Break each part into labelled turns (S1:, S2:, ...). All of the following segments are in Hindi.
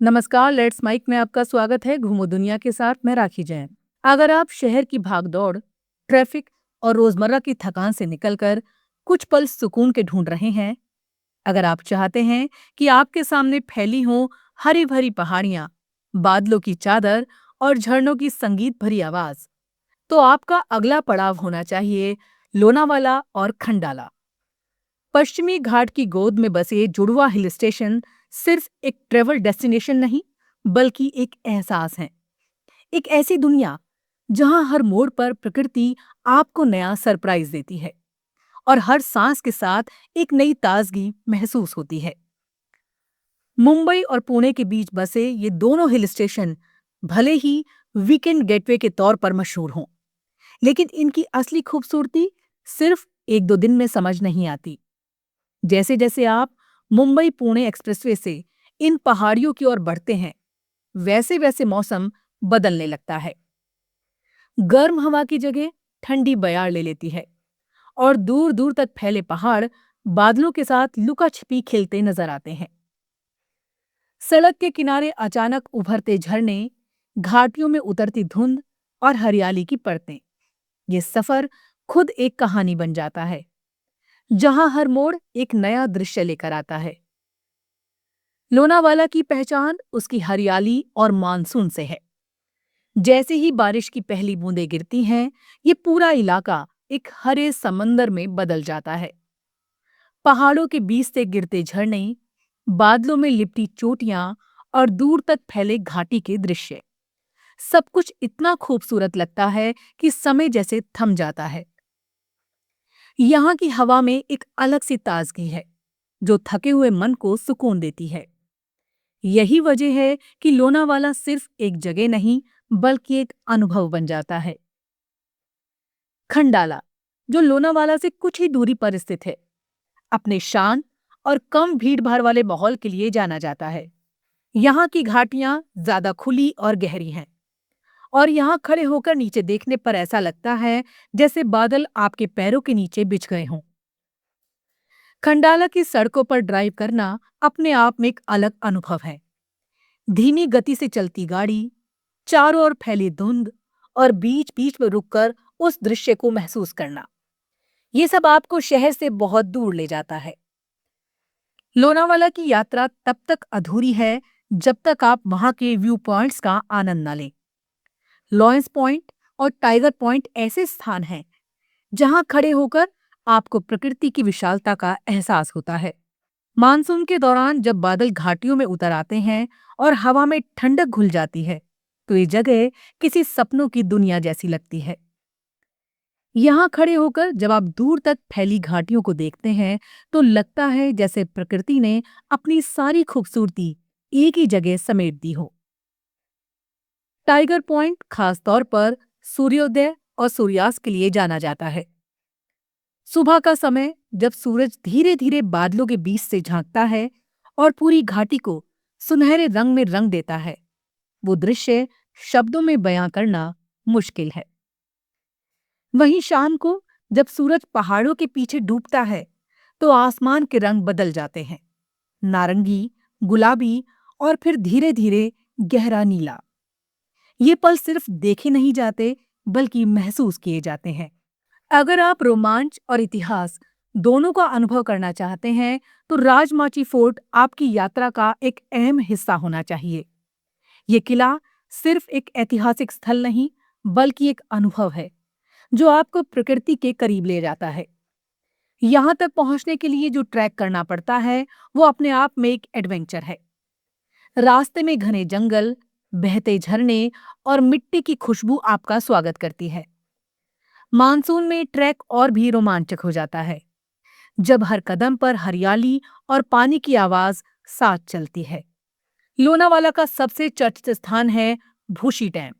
S1: नमस्कार, लेट्स माइक में आपका स्वागत है। घूमो दुनिया के साथ मैं राखी जैन। अगर आप शहर की भागदौड़, ट्रैफिक और रोजमर्रा की थकान से निकलकर कुछ पल सुकून के ढूंढ रहे हैं, अगर आप चाहते हैं कि आपके सामने फैली हों हरी भरी पहाड़ियां, बादलों की चादर और झरनों की संगीत भरी आवाज, तो आपका अगला पड़ाव होना चाहिए लोनावाला और खंडाला। पश्चिमी घाट की गोद में बसे जुड़वा हिल स्टेशन सिर्फ एक ट्रेवल डेस्टिनेशन नहीं, बल्कि एक एहसास है। एक ऐसी दुनिया जहां हर मोड़ पर प्रकृति आपको नया सरप्राइज देती है और हर सांस के साथ एक नई ताजगी महसूस होती है। मुंबई और पुणे के बीच बसे ये दोनों हिल स्टेशन भले ही वीकेंड गेटवे के तौर पर मशहूर हों, लेकिन इनकी असली खूबसूरती सिर्फ एक दो दिन में समझ नहीं आती। जैसे जैसे आप मुंबई पुणे एक्सप्रेसवे से इन पहाड़ियों की ओर बढ़ते हैं, वैसे वैसे मौसम बदलने लगता है। गर्म हवा की जगह ठंडी बयार ले लेती है और दूर दूर तक फैले पहाड़ बादलों के साथ लुका छिपी खिलते नजर आते हैं। सड़क के किनारे अचानक उभरते झरने, घाटियों में उतरती धुंध और हरियाली की परतें, ये सफर खुद एक कहानी बन जाता है, जहां हर मोड़ एक नया दृश्य लेकर आता है। लोनावाला की पहचान उसकी हरियाली और मानसून से है। जैसे ही बारिश की पहली बूंदें गिरती हैं, ये पूरा इलाका एक हरे समंदर में बदल जाता है। पहाड़ों के बीच से गिरते झरने, बादलों में लिपटी चोटियां और दूर तक फैले घाटी के दृश्य, सब कुछ इतना खूबसूरत लगता है कि समय जैसे थम जाता है। यहाँ की हवा में एक अलग सी ताजगी है, जो थके हुए मन को सुकून देती है। यही वजह है कि लोनावाला सिर्फ एक जगह नहीं, बल्कि एक अनुभव बन जाता है। खंडाला, जो लोनावाला से कुछ ही दूरी पर स्थित है, अपने शांत और कम भीड़-भाड़ वाले माहौल के लिए जाना जाता है। यहाँ की घाटियां ज्यादा खुली और गहरी हैं, और यहाँ खड़े होकर नीचे देखने पर ऐसा लगता है जैसे बादल आपके पैरों के नीचे बिछ गए हों। खंडाला की सड़कों पर ड्राइव करना अपने आप में एक अलग अनुभव है। धीमी गति से चलती गाड़ी, चारों ओर फैली धुंध और बीच बीच में रुककर उस दृश्य को महसूस करना, ये सब आपको शहर से बहुत दूर ले जाता है। लोनावाला की यात्रा तब तक अधूरी है जब तक आप वहां के व्यू पॉइंट्स का आनंद न लें। लॉयंस पॉइंट और टाइगर पॉइंट ऐसे स्थान हैं जहां खड़े होकर आपको प्रकृति की विशालता का एहसास होता है। मानसून के दौरान जब बादल घाटियों में उतर आते हैं और हवा में ठंडक घुल जाती है, तो ये जगह किसी सपनों की दुनिया जैसी लगती है। यहाँ खड़े होकर जब आप दूर तक फैली घाटियों को देखते हैं, तो लगता है जैसे प्रकृति ने अपनी सारी खूबसूरती एक ही जगह समेट दी हो। टाइगर पॉइंट खास तौर पर सूर्योदय और सूर्यास्त के लिए जाना जाता है। सुबह का समय जब सूरज धीरे धीरे बादलों के बीच से झांकता है और पूरी घाटी को सुनहरे रंग में रंग देता है, वो दृश्य शब्दों में बयां करना मुश्किल है। वहीं शाम को जब सूरज पहाड़ों के पीछे डूबता है, तो आसमान के रंग बदल जाते हैं, नारंगी, गुलाबी और फिर धीरे धीरे गहरा नीला। ये पल सिर्फ देखे नहीं जाते, बल्कि महसूस किए जाते हैं। अगर आप रोमांच और इतिहास दोनों का अनुभव करना चाहते हैं, तो राजमाची फोर्ट आपकी यात्रा का एक अहम हिस्सा होना चाहिए। ये किला सिर्फ एक ऐतिहासिक स्थल नहीं, बल्कि एक अनुभव है जो आपको प्रकृति के करीब ले जाता है। यहाँ तक पहुँचने के लिए जो ट्रैक करना पड़ता है, वो अपने आप में एक एडवेंचर है। रास्ते में घने जंगल, बहते झरने और मिट्टी की खुशबू आपका स्वागत करती है। मानसून में ट्रैक और भी रोमांचक हो जाता है, जब हर कदम पर हरियाली और पानी की आवाज साथ चलती है। लोनावाला का सबसे चर्चित स्थान है भूशी डैम।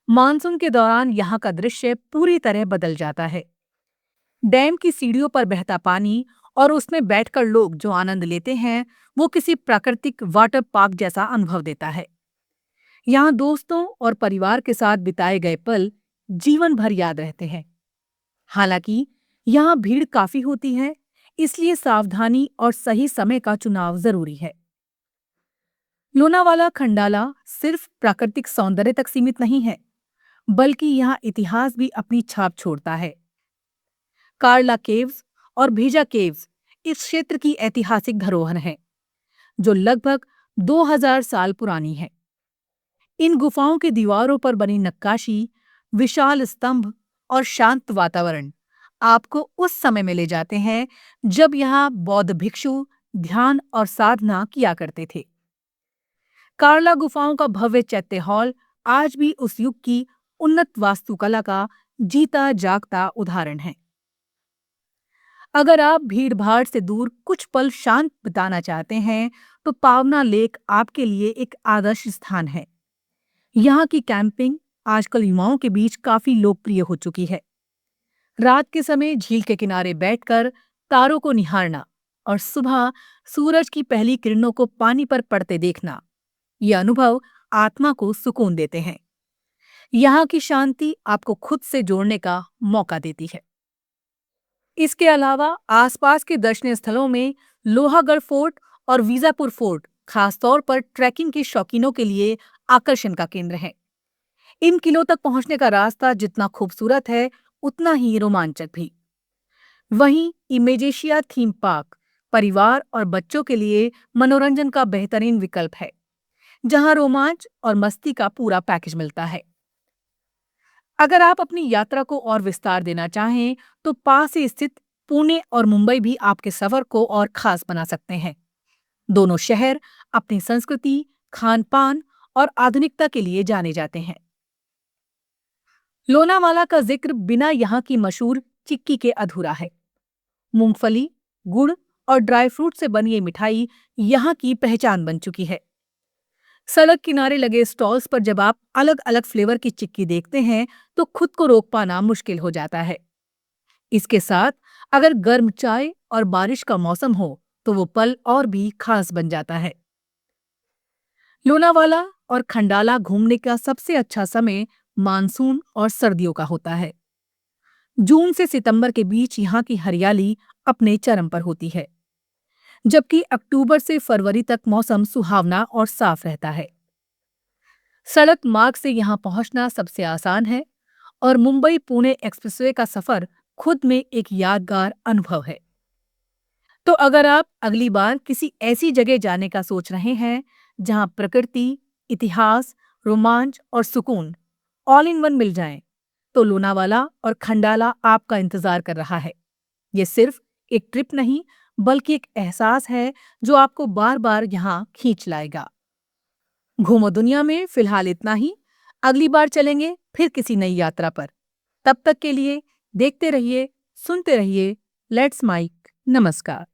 S1: मानसून के दौरान यहाँ का दृश्य पूरी तरह बदल जाता है। डैम की सीढ़ियों पर बहता पानी और उसमें बैठकर लोग जो आनंद लेते हैं, वो किसी प्राकृतिक वाटर पार्क जैसा अनुभव देता है। यहाँ दोस्तों और परिवार के साथ बिताए गए पल जीवन भर याद रहते हैं। हालांकि यहाँ भीड़ काफी होती है, इसलिए सावधानी और सही समय का चुनाव जरूरी है। लोनावाला खंडाला सिर्फ प्राकृतिक सौंदर्य तक सीमित नहीं है, बल्कि यहाँ इतिहास भी अपनी छाप छोड़ता है। कार्ला केव्स और भेजा केव्स इस क्षेत्र की ऐतिहासिक धरोहर हैं, जो लगभग 2000 साल पुरानी है। इन गुफाओं की दीवारों पर बनी नक्काशी, विशाल स्तंभ और शांत वातावरण आपको उस समय में ले जाते हैं जब यहाँ बौद्ध भिक्षु ध्यान और साधना किया करते थे। कार्ला गुफाओं का भव्य चैत्य हॉल आज भी उस युग की उन्नत वास्तुकला का जीता जागता उदाहरण है। अगर आप भीड़-भाड़ से दूर कुछ पल शांत बिताना चाहते हैं, तो पावना लेक आपके लिए एक आदर्श स्थान है। यहाँ की कैंपिंग आजकल युवाओं के बीच काफी लोकप्रिय हो चुकी है। रात के समय झील के किनारे बैठकर तारों को निहारना और सुबह सूरज की पहली किरणों को पानी पर पड़ते देखना, ये अनुभव आत्मा को सुकून देते हैं। यहाँ की शांति आपको खुद से जोड़ने का मौका देती है। इसके अलावा आसपास के दर्शनीय स्थलों में लोहागढ़ फोर्ट और वीजापुर फोर्ट खासतौर पर ट्रैकिंग के शौकीनों के लिए आकर्षण का केंद्र है। इन किलों तक पहुंचने का रास्ता जितना खूबसूरत है, उतना ही रोमांचक भी। वहीं इमेजेशिया थीम पार्क परिवार और बच्चों के लिए मनोरंजन का बेहतरीन विकल्प है, जहां रोमांच और मस्ती का पूरा पैकेज मिलता है। अगर आप अपनी यात्रा को और विस्तार देना चाहें, तो पास ही स्थित पुणे और मुंबई भी आपके सफर को और खास बना सकते हैं। दोनों शहर अपनी संस्कृति, खान-पान और आधुनिकता के लिए जाने जाते हैं। लोनावाला का जिक्र बिना यहाँ की मशहूर चिक्की के अधूरा है। मूंगफली, गुड़ और ड्राई फ्रूट से बनी ये मिठाई यहाँ की पहचान बन चुकी है। सड़क किनारे लगे स्टॉल्स पर जब आप अलग अलग फ्लेवर की चिक्की देखते हैं, तो खुद को रोक पाना मुश्किल हो जाता है। इसके साथ अगर गर्म चाय और बारिश का मौसम हो, तो वो पल और भी खास बन जाता है। लोनावाला और खंडाला घूमने का सबसे अच्छा समय मानसून और सर्दियों का होता है। जून से सितंबर के बीच यहाँ की हरियाली अपने चरम पर होती है, जबकि अक्टूबर से फरवरी तक मौसम सुहावना और साफ रहता है। सड़क मार्ग से यहाँ पहुंचना सबसे आसान है और मुंबई पुणे एक्सप्रेसवे का सफर खुद में एक यादगार अनुभव है। तो अगर आप अगली बार किसी ऐसी जगह जाने का सोच रहे हैं जहां प्रकृति, इतिहास, रोमांच और सुकून ऑल इन वन मिल जाएं, तो लोनावाला और खंडाला आपका इंतजार कर रहा है। ये सिर्फ एक ट्रिप नहीं, बल्कि एक एहसास है जो आपको बार बार यहाँ खींच लाएगा। घूमो दुनिया में फिलहाल इतना ही। अगली बार चलेंगे फिर किसी नई यात्रा पर। तब तक के लिए देखते रहिए, सुनते रहिए लेट्स माइक। नमस्कार।